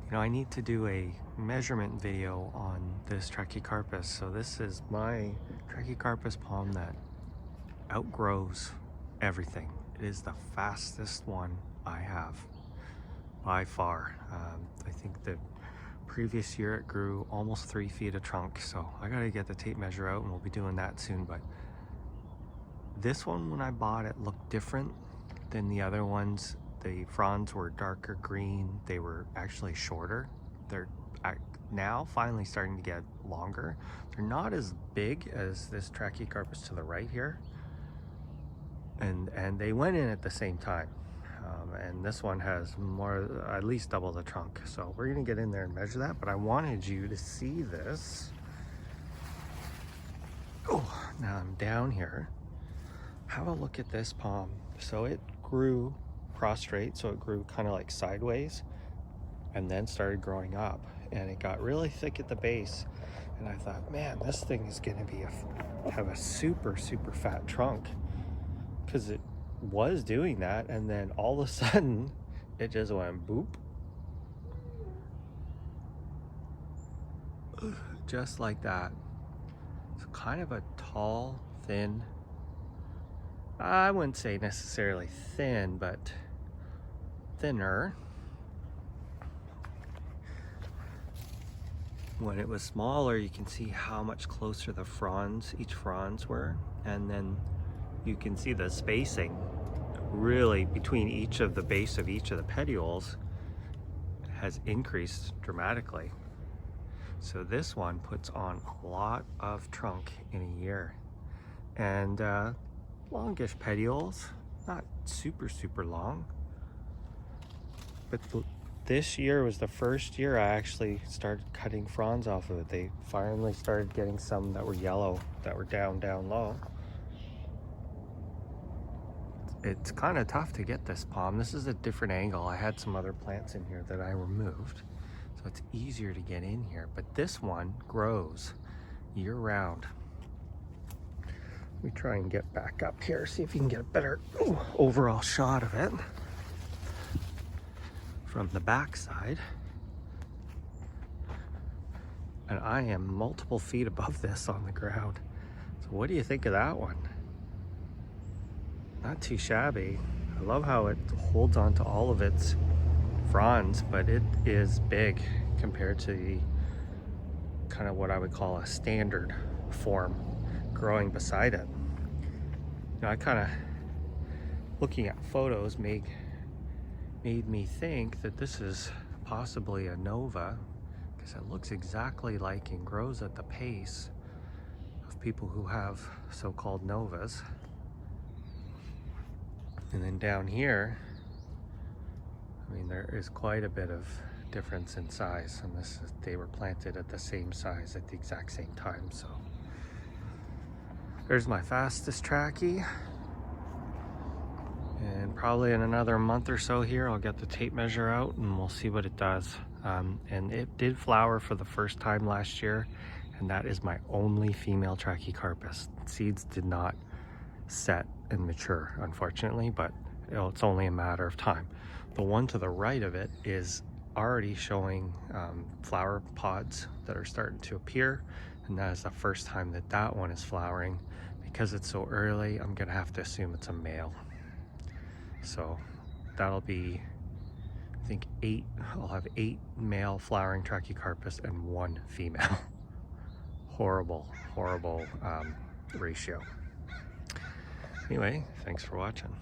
You know, I need to do a measurement video on this Trachycarpus. So this is my Trachycarpus palm that outgrows everything. It is the fastest one I have by far. I think the previous year it grew almost 3 feet of trunk. So I gotta get the tape measure out and we'll be doing that soon. But this one, when I bought it, looked different than the other ones. The fronds were darker green. They were actually shorter. They're now finally starting to get longer. They're not as big as this Trachycarpus to the right here. And they went in at the same time. And this one has more, at least double the trunk. So we're gonna get in there and measure that, but I wanted you to see this. Oh, now I'm down here. Have a look at this palm. So it grew prostrate, so it grew kind of like sideways and then started growing up, and it got really thick at the base, and I thought, man, this thing is going to have a super fat trunk, because it was doing that, and then all of a sudden it just went boop, just like that. It's kind of a tall, thin, I wouldn't say necessarily thin, but thinner. When it was smaller, you can see how much closer the fronds, each fronds were, and then you can see the spacing really between each of the base of each of the petioles has increased dramatically. So this one puts on a lot of trunk in a year, and longish petioles, not super long, but this year was the first year I actually started cutting fronds off of it. They finally started getting some that were yellow, that were down low. It's kind of tough to get this palm. This is a different angle. I had some other plants in here that I removed, so it's easier to get in here, but this one grows year round. Let me try and get back up here, see if you can get a better overall shot of it from the back side. And I am multiple feet above this on the ground. So what do you think of that one? Not too shabby. I love how it holds on to all of its fronds, but it is big compared to the kind of what I would call a standard form growing beside it. You know, I kind of, looking at photos made me think that this is possibly a Nova, because it looks exactly like and grows at the pace of people who have so-called Novas. And then down here, I mean, there is quite a bit of difference in size, and they were planted at the same size at the exact same time. So there's my fastest trachy, and probably in another month or so here I'll get the tape measure out and we'll see what it does. And it did flower for the first time last year, and that is my only female Trachycarpus. Seeds did not set and mature, unfortunately, but it's only a matter of time. The one to the right of it is already showing flower pods that are starting to appear, and that is the first time that that one is flowering. Because it's so early, I'm gonna have to assume it's a male. So that'll be, I think, 8. I'll have 8 male flowering Trachycarpus and 1 female. Horrible ratio. Anyway, thanks for watching.